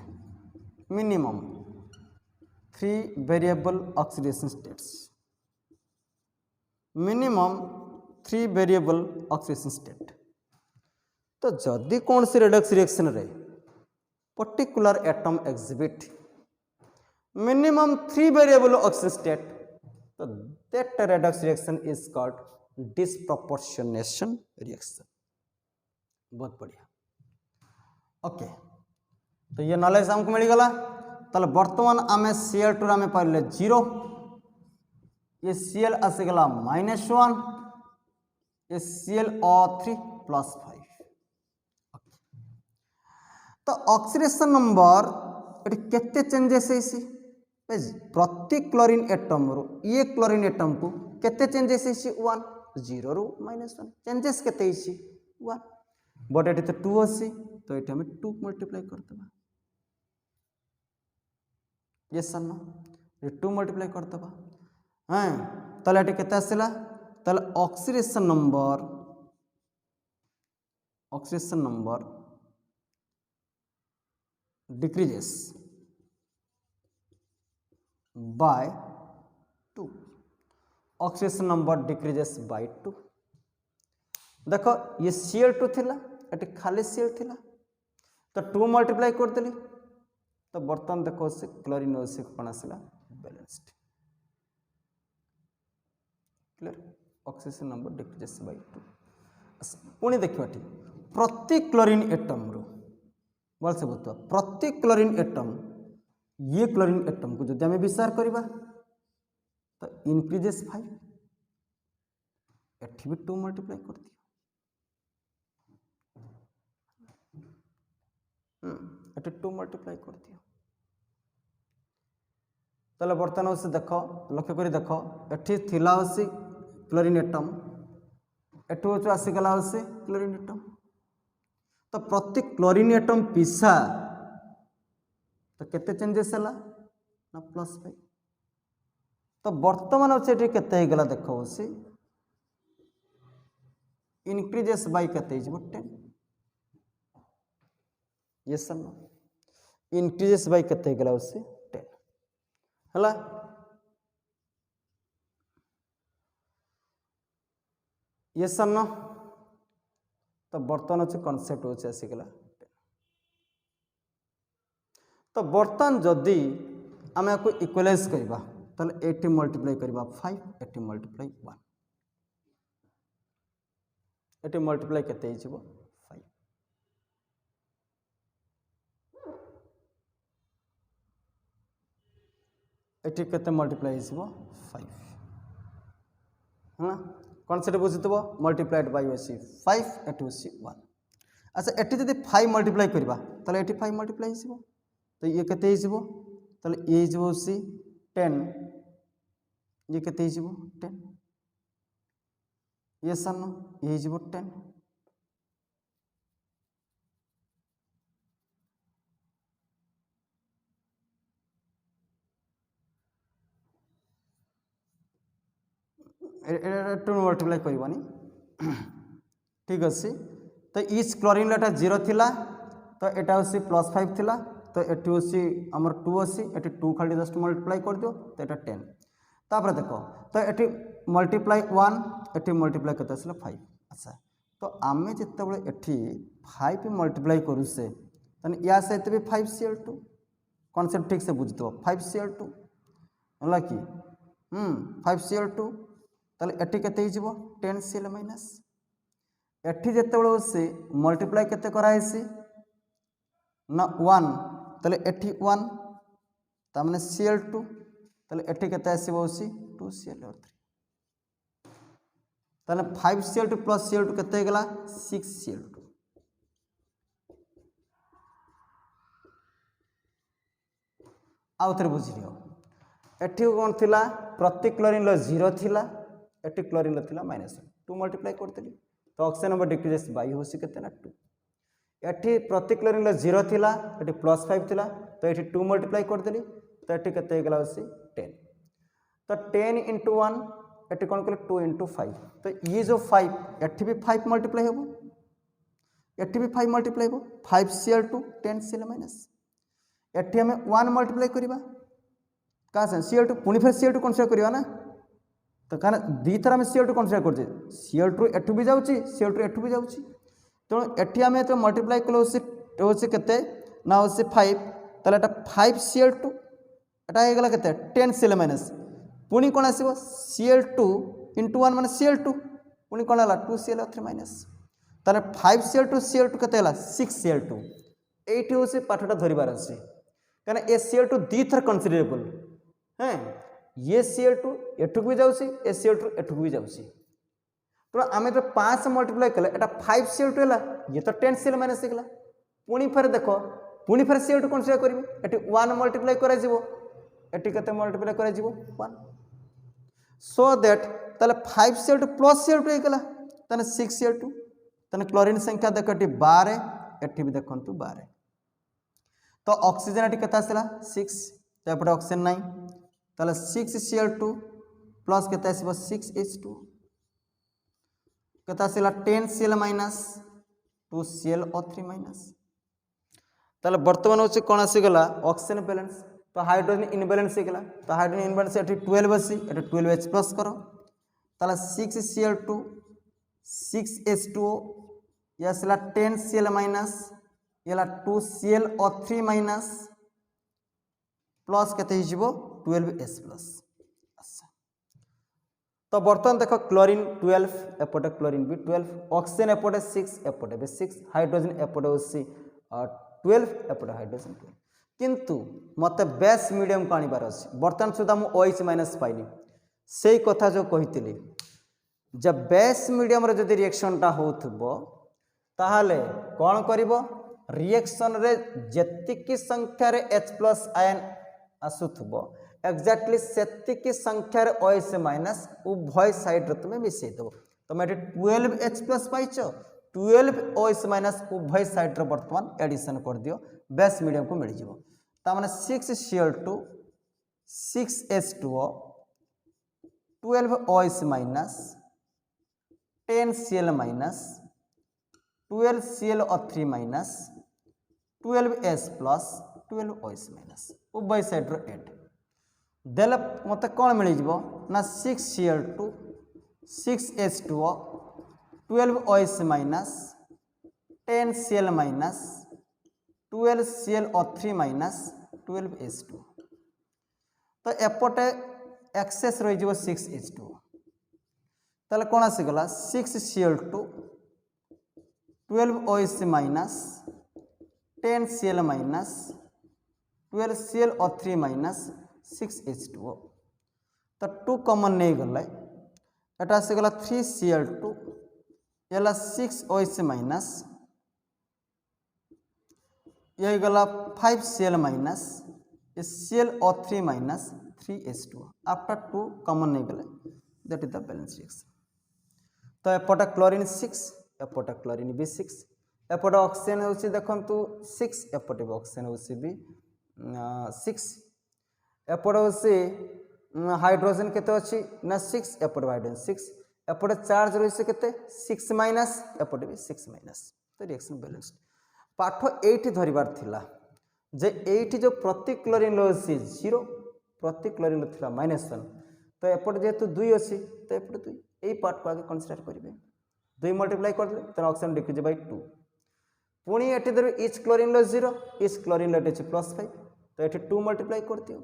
minimum 3 variable oxidation states minimum 3 variable oxidation state। तो जदि कौन सी रेडक्स रिएक्शन रे particular atom exhibit minimum 3 variable oxidation state so that redox reaction is called disproportionation reaction। बहुत बढ़िया okay तो ये knowledge हमको मिल गला ताले वर्तमान आमे Cl2 आमे पाइले 0 ये Cl आसीगला -1 ये ClO3 +5 तो ऑक्सीडेशन नंबर ये केते चेंजेस है प्रति क्लोरीन एटम रो ये क्लोरीन एटम को केते चेंजेस है 1 0 ରୁ -1 चेंजेस केते है 1 बट एटी तो 2 अछि तो एटी हम 2 मल्टीप्लाई कर देबा यस सर नो ये 2 मल्टीप्लाई कर देबा हैं तले एटी केते आसिला तले oxidation number decreases by 2 oxidation number decreases by 2 देखो ये Cl2 थिला एटी खाली Cl थिला तो 2 मल्टीप्लाई कर देली तो बर्तमान देखो से क्लोरीन से कोन आसला balanced clear oxidation number decreases by 2 पुणी देखिबा ठीक प्रति क्लोरीन एटम रो बोल से बता प्रति क्लोरीन एटम ये क्लोरीन एटम को जब हमें विचार करवा तो इंक्रीजेस 5 एठी भी 2 मल्टीप्लाई कर दियो एठी 2 मल्टीप्लाई कर दियो तले बर्तन से देखो लक्ष्य करी देखो एठी थिला होसी क्लोरीन एटम एठो आसी गला होसी क्लोरीन एटम तो प्रति क्लोरीन एटम पिसा तो केते चेंजेस हला ना +5 तो वर्तमान अच्छे केते गला देखो से इनक्रीजेस बाय केते हिजबो 10 yes sir no increases by केते गेला उसे 10 हला यस सर नो तो बर्तन अच्छे कॉन्सेप्ट होचे आसीगला तो बर्तन जदि आम आपको इक्वलाइज करवा ताले 80 मल्टीप्लाई करवा 5 80 मल्टीप्लाई 1 80 मल्टीप्लाई केते हिजबो 5 80 केते मल्टीप्लाई हिजबो 5 हाँ कॉन्सेप्ट बुझितबो मल्टीप्लाइड बाय ओसी 5 एटी ओसी 1 अच्छा एटी जदि 5 मल्टीप्लाई करवा ताले 85 मल्टीप्लाई हिजबो तो ये केते हिजबो ताले ये हिजबो ओसी 10 ये केते हिजबो 10 ये सन्नो ये हिजबो 10 टू मल्टीप्लाई करवानी ठीक अच्छे तो इच क्लोरीन एटा 0 थिला तो एटा होसी +5 थिला तो एटी होसी हमर 2 होसी एटी 2 खाली जस्ट मल्टीप्लाई कर दियो तो एटा 10 तापर देखो तो एटी मल्टीप्लाई 1 एटी मल्टीप्लाई केते आसला 5 अच्छा तो आमे जत्ते बळे एटी 5 मल्टीप्लाई करू से तने या सहित भी 5Cl2 कांसेप्ट ठीक से बुझतो 5Cl2 होला कि 5Cl2 ताले एटी केते हिजबो 10Cl माइनस एटी जत्ते बळे से मल्टीप्लाई केते करा हेसी ना 1 ताले एटी 1 ता माने Cl2 ताले एटी केते आसीबो ओसी 2Cl3 ताले 5Cl2 प्लस Cl2 केते गेला 6Cl2 आउथरे बुझी लियो एटी कोन थिला प्रति क्लोरीन लो 0 थिला एटी क्लोरीन लो थिला -2 मल्टीप्लाई करतली तो ऑक्सीजन नंबर डिक्रीजेस बाय होसी केते ना 2 एटी प्रति क्लोरीन लो 0 थिला एटी +5 थिला तो एटी 2 मल्टीप्लाई करतली तो एटी केते गेला होसी 10 तो 10 * 1 एटी कोन कले 2 * 5 तो ये जो 5 एटी भी 5 मल्टीप्लाई होबो एटी भी 5 मल्टीप्लाई होबो 5Cl2 10Cl माइनस एटी हमें 1 मल्टीप्लाई करबा का से Cl2 पुनी फिर Cl2 कंसीडर करबा ना तो कारण दी थर हमें Cl2 कंसीडर करजे Cl2 एठु भी जाउची Cl2 एठु भी जाउची तो एठी हमें तो मल्टीप्लाई कलो से केते ना होसे 5 तले एटा 5Cl2 एटा हे गेला केते 10Cl माइनस पुनी कोन आसीबो Cl2 * 1 माने Cl2 पुनी कोन हला 2Cl3 माइनस तले 5Cl2 Cl2 केते हला 6Cl2 एठी होसे पाठटा धरिबार अछि कारण ए Cl2 दी थर कंसीडरेबल हैं ये Cl2 एठुक भी जाउसी ए Cl2 एठुक भी जाउसी तो आमे तो 5 मल्टीप्लाई कले एटा 5Cl2 हला ये तो 10Cl माइनस गेला पुनी फेर देखो पुनी फेर Cl2 कंसीडर करबी एटी 1 मल्टीप्लाई करा जिवो एटी केते मल्टीप्लाई करा जिवो 1 सो दैट तले 5Cl2 प्लस Cl2 हे गेला तने 6Cl2 तने क्लोरीन संख्या देखो एटी 12 एटी भी देखंतु 12 तो ऑक्सीजन एटी केता आसला 6 तो एपटे ऑक्सीजन नाही ताले 6Cl2 प्लस केता आसीबो 6H2 केता आसला 10Cl माइनस 2Cl3 माइनस ताले वर्तमान होचे कोन आसी गेला ऑक्सीजन बैलेंस तो हाइड्रोजन इनबैलेंस हे गेला तो हाइड्रोजन इनबैलेंस एटी 12 आसी एटी 12H प्लस करो ताले 6Cl2 6H2O ये आसला 10Cl माइनस येला 2Cl3 माइनस प्लस केते हिजबो 12H प्लस तो बर्तन देखो क्लोरीन 12 एपटे क्लोरीन भी 12 ऑक्सीजन एपटे 6 एपटे भी 6 हाइड्रोजन एपटे होसी 12 एपटे हाइड्रोजन 12 किंतु मते बेस मीडियम को आनिबार अछि बर्तन सुधा मु OH माइनस पाइनी सेही कथा जो कहितली जब बेस मीडियम रे जदि रिएक्शन टा होथबो ताहाले कोन करिवो रिएक्शन रे जेतिकी संख्या रे H+ आयन आसुथबो एक्जेक्टली सेतिकी संख्या रे OH माइनस उभय साइड रे तुमे मिसै दबो तुम एटी 12H+ पाइछ 12 OH माइनस उभय साइड रे वर्तमान एडिशन कर दियो बेस मीडियम को मिल जिवो ता माने 6Cl2 6H2O 12 OH minus 10Cl minus 12Cl3 minus 12S plus 12OS minus उभय साइड रो 8 देले मते कोन मिल जिवो ना 6Cl2 6H2O 12OS minus 10Cl minus 12Cl3 minus 12H2 तो एपटे एक्सेस रही जिवो 6H2 ताले कोन आसीगला 6Cl2 12OS minus 10Cl minus 12Cl3 minus 6H2O तो 2 कॉमन नहीं गले एटा आसीगला 3Cl2 एला 6OS माइनस ये गला 5Cl minus Cl3 minus 3H2 after 2 common नहीं गले that is the balance reaction तो एपटा क्लोरीन 6 एपटा क्लोरीन भी 6 एपटा ऑक्सीजन होची देखंतु 6 एपटे ऑक्सीजन होची भी 6 एपटा होची हाइड्रोजन केते अछि ना 6 एपटे हाइड्रोजन 6 एपटे चार्ज रहिसे केते 6 माइनस एपटे भी 6 माइनस तो रिएक्शन बैलेंस पाठ 8 धरिबार थिला जे 8 जो प्रति क्लोरीन लो अछि 0 प्रति क्लोरीन लो थिला -1 तो एपटे जेतु 2 अछि तो एपटे 2 ए पार्ट को आगे कंसीडर करिवे 2 मल्टीप्लाई कर दे तो ऑक्सीजन डिक्रीज बाय 2 पुणी एठी धर इच क्लोरीन लो 0 इच क्लोरीन लो एठी +5 तो एठी 2 मल्टीप्लाई कर दियो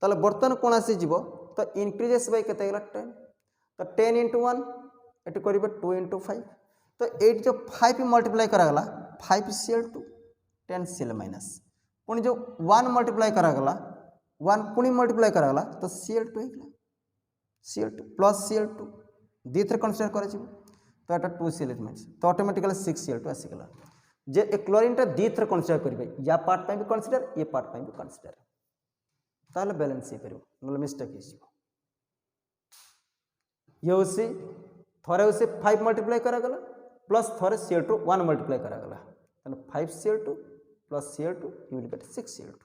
ताले बर्तन कोन आसी जीवो तो इंक्रीजेस बाय केते गेला 10 तो 10 * 1 एठी करिवे 2 * 5 तो 8 जो 5 मल्टीप्लाई करा गला 5Cl2 10Cl माइनस पुणी जो 1 मल्टीप्लाई करा गला 1 पुणी मल्टीप्लाई करा गला तो Cl2 हे गला Cl2 प्लस Cl2 दी थर कंसीडर करा जीवो तो एटा 2Cl माइनस तो ऑटोमेटिकली 6Cl2 आसी गला जे ए क्लोरीन टा दी थर कंसीडर करिवे या पार्ट पे भी कंसीडर ये पार्ट पे भी कंसीडर ताले बैलेंस हे करिवो मतलब मिस्टेक हे जीवो ये होसी थरे होसी 5 मल्टीप्लाई करा गला प्लस थरे Cl2 1 मल्टीप्लाई करा गला ताले 5Cl2 plus Cl2 you will get 6Cl2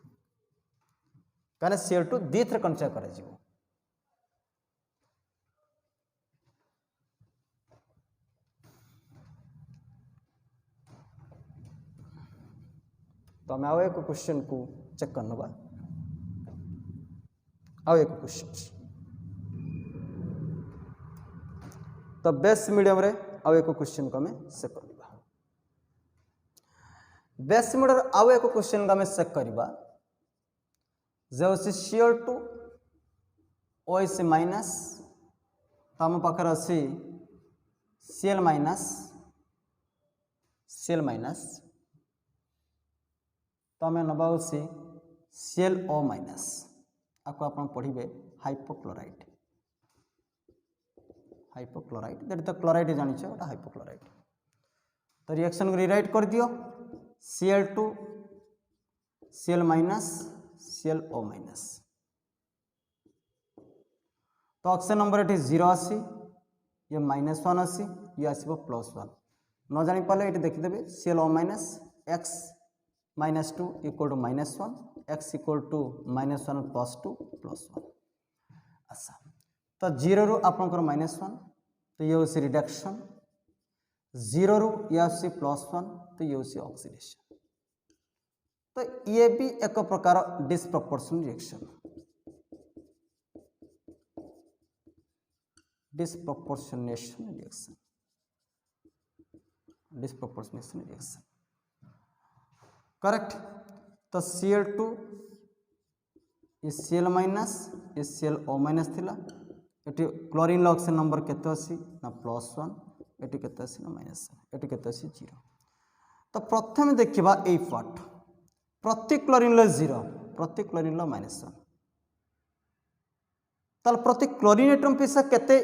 काने Cl2 दी थर कंसीडर करा जीवो तो हमें आओ एक क्वेश्चन को चेक करना बा आओ एक क्वेश्चन तो बेस मीडियम रे आओ एक क्वेश्चन को हमें चेक करबा बेस मीडियम आओ एक क्वेश्चन को हमें चेक करबा जो Cl2 OH माइनस तो हम पाखर अछि Cl माइनस तो आम नवा ClO माइनस आपको आप पढ़े हाइपोक्लोराइड दैट तो क्लोराइड जानी गोटे हाइपोक्लोराइड तो रिएक्शन को रिराइट कर दियो Cl2 Cl minus ClO minus तो ऑक्सीजन नंबर ये 0 आसी ये -1 आसी ये आसो +1 न जानी पाले ये देखीदे ClO minus x -2 equal to -1 x equal to -1 + 2 +1 अच्छा तो 0 रु आपनकर -1 तो ये होसी रिडक्शन 0 रु ये आसी +1 तो ये होसी ऑक्सीडेशन तो ये भी एक प्रकार डिस्प्रपोर्शनल रिएक्शन डिस्प्रपोर्शनेशन रिएक्शन करेक्ट तो Cl2 ये Cl माइनस ये ClO माइनस थिला एटी क्लोरीन ऑक्सीजन नंबर केते अछि ना +1 एटी केते अछि ना -1 एटी केते अछि 0 तो प्रथम देखिबा ए पार्ट प्रति क्लोरीन लो 0 प्रति क्लोरीन लो -1 ताल प्रति क्लोरीन एटम पिसा केते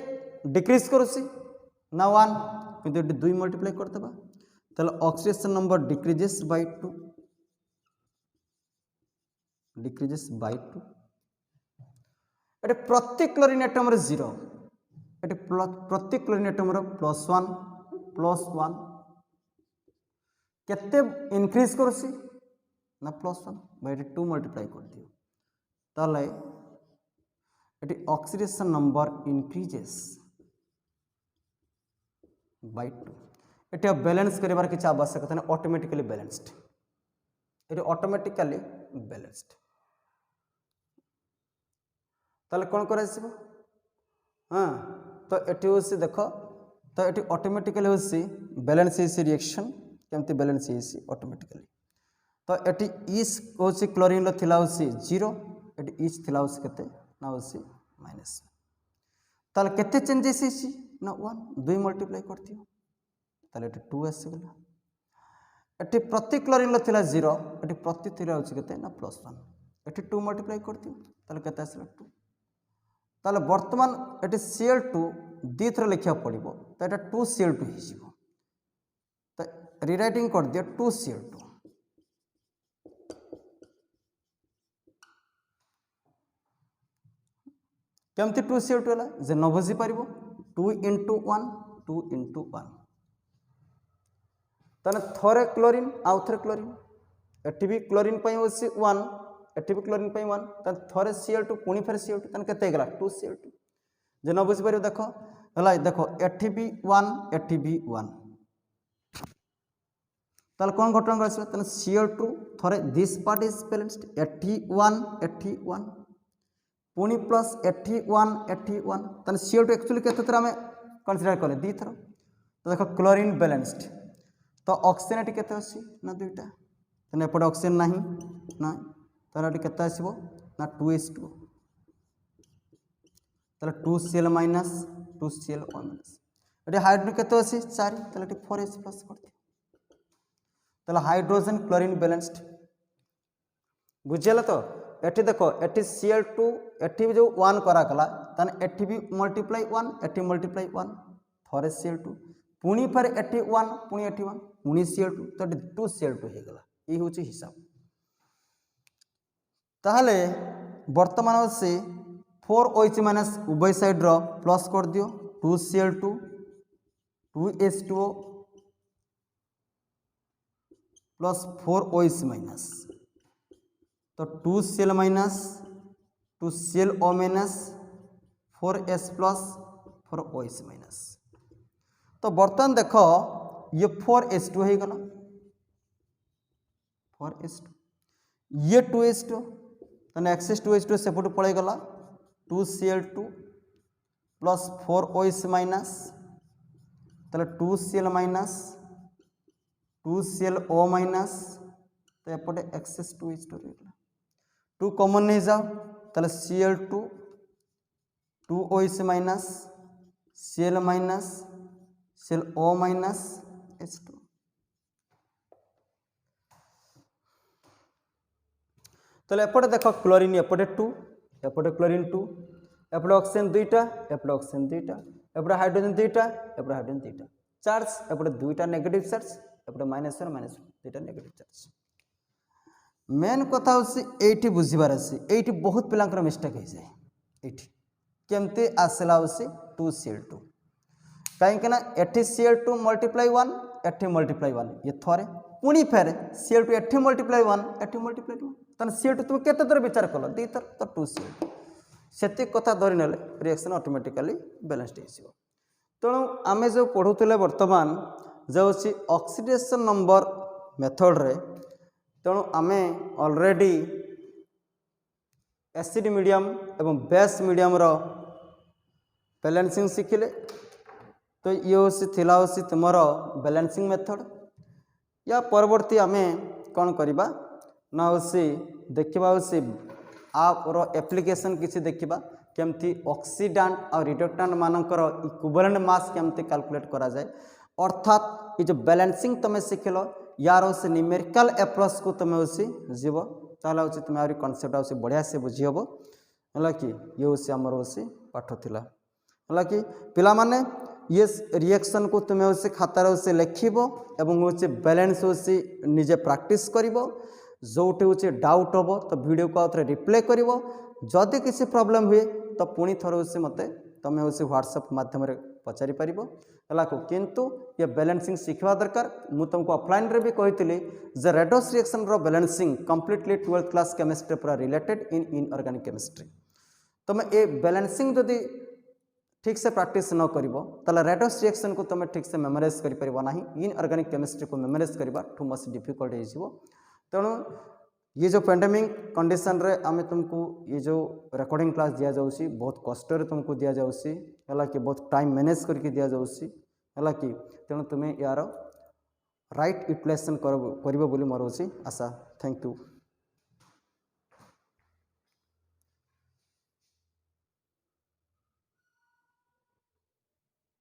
डिक्रीज करूसी ना 1 किंतु 2 मल्टीप्लाई कर देबा ताल oxidation number decreases bye 2 decreases by 2 एटे प्रति क्लोरीन एटम रे 0 एटे प्रति क्लोरीन एटम रे +1 केते इंक्रीज करूसी ना +1 बाय 2 मल्टीप्लाई कर दियो ताले एटे ऑक्सीडेशन नंबर इंक्रीजेस बाय 2 एटी बैलेंस करिवार किसी आवश्यकता नहीं ऑटोमेटिकली बैलेंस्ड ये ऑटोमेटिकली बैलेंस्ड ताले कौन कर हाँ तो ये हूँ देख तो ये ऑटोमेटिकली हूँ बैलेंस रिएक्शन केमती बैलेंस ऑटोमेटिकली तो ये इस हूँ क्लोरीन थिला हूँ 0 ये इच थिला हूँ केते ना हूँ माइनस ताले केते चेंजेस ना 1 2 मल्टीप्लाई कर दियो ताले ये 2 आसीगला ये प्रति क्लोरीन थिला 0 ये प्रति थिला हूँ केते ना +1 ये 2 मल्टीप्लाई कर दियो ताले केते आसीला 2 ताले वर्तमान ये Cl2 दी थर लिखा पड़ो तो ये 2Cl2 हो तो रिराइटिंग कर दिया 2Cl2 केमती 2Cl2 है जे न बुझी पार 2 into 1 2 into 1 ताने थोड़े क्लोरीन आउ थे क्लोरीन एटी भी क्लोरीन हूँ 1 एटी भी क्लोरीन 1 थोड़े Cl2 पुणी फेर Cl2 ताने केते गला 2Cl2 जे न बुझी पार देखो है देखो एटी भी 1 एटी भी 1 ताले कौन घटना कर Cl2 थोड़े दिस पार्ट इज बैलेंस्ड 81 पुणी प्लस 81 ताने Cl2 एक्चुअली केते थर हमें कंसीडर कले दी थर तो देखो क्लोरीन बैलेंस्ड तो ऑक्सीजन ये केते अछि ना दुईटा तने एपटे ऑक्सीजन नाही ना तार ये केते आसीबो ना 2H2 ताले 2Cl माइनस 2Cl माइनस ये हाइड्रोजन केते अछि 4 ताले ये 4H प्लस कर दियो ताले हाइड्रोजन क्लोरीन बैलेंस्ड बुझियला तो एठी देखो एठी Cl2 एठी भी जो 1 करा गला तने एठी भी मल्टीप्लाई 1 एठी मल्टीप्लाई 1 थोड़े Cl2 पुणी फेर 81 पुणी 81 पुणी Cl2 तो 2Cl2 हो गला ये हूँ हिसाब ताहले वर्तमान से 4OH माइनस उभय साइड रो प्लस कर दियो 2Cl2 2H2O plus 4OH minus तो 2Cl minus 2ClO minus 4S plus 4OH minus तो बर्तमान देख ये 4H2 हो गला 4H2 ये 2H2 तो एक्सेस 2H2 सेपटू पड़े गला 2Cl2 प्लस 4OH माइनस ताले 2Cl माइनस 2ClO माइनस तो एपटे एक्सेस 2H2 रहा 2 कॉमन नहीं जाओ ताले Cl2 2OH minus Cl minus ClO minus H2 तो एपटे देख क्लोरीन एपटे 2 एपटे क्लोरीन 2 एपटे ऑक्सीजन 2टा एपटे ऑक्सीजन 2टा एपटे हाइड्रोजन 2टा एपटे हाइड्रोजन 2टा चार्ज एपटे 2टा नेगेटिव चार्ज एपटे -1 -2टा नेगेटिव चार्ज मेन कथा होती बुझीबार अच्छी ये बहुत पिलांकर मिस्टेक हो जाए ये केमती आसला 2Cl2 कहीं eighty Cl2 multiply 1 eighty multiply 1 ये थोड़े पुणी फेर Cl2 eighty multiply 1 eighty multiply 1 तने Cl2 तुम केते थर विचार कल 2 थर तो 2Cl2 सेति कथा धरी नेले रिएक्शन ऑटोमेटिकली बैलेंस्ड हो तेणु आमे जो पढ़ुले वर्तमान जो ऑक्सीडेशन नंबर मेथड रे तेणु आमे ऑलरेडी एसिड मीडियम एवं बेस मीडियम रो बैलेंसिंग शिखिले तो ये थिला तुमर बैलेंसिंग मेथड या परवर्ती आमे कौन करवा ना देखा आपर एप्लिकेशन किसी देखा केमती ऑक्सीडेंट और रिडक्टेंट मानकर इक्विवेलेंट मास केमती कैलकुलेट करा जाए अर्थात ये जो बैलेंसिंग तुम शिखल यार से न्यूमेरिकल अप्रोच को तुम जीव ताला तुम आ कनसेप्ट बढ़िया से बुझी हम है कि ये हूँ आमर हूँ पाठ थिला है कि पिला माने ये रिएक्शन को तुम हूँ खातार से लिखब एवं हूँ बैलेंस हूँ निजे प्रैक्टिस कर जोटे हूँ डाउट हम तो वीडियो को आउे रिप्लाई कर जदि किसी प्रॉब्लम हुए तो पुणी थर हूँ मत तुम हूँ व्हाट्सएप माध्यम पचारि पार है किंतु ये बैलेंसिंग शिखा दरकार मुझे तुमको ऑफलाइन रे भी कही जे रेडॉक्स रिएक्शन रो balancing completely 12th class chemistry पूरा रिलेटेड इन इनऑर्गेनिक केमिस्ट्री तुम ये बैलेंसिंग जदि ठीक से प्रैक्टिस न करिवो ताले रेडॉक्स रिएक्शन को तुम ठीक से मेमोराइज करि परिबो नाही इनऑर्गेनिक केमिस्ट्री को मेमोराइज करबा टू मच डिफिकल्ट हो जिवो तेणु ये जो पेंडेमिक कंडीशन रे आमे तुमको ये जो रिकॉर्डिंग क्लास दिया जाउसी बहुत कष्ट रे तुमको दिया जाउसी हला कि बहुत टाइम मैनेज करके दिया जाउसी हला कि तेणु तुम्हें यार राइट यूटिलाइजेशन करिवो बोली मोर होची आशा थैंक यू।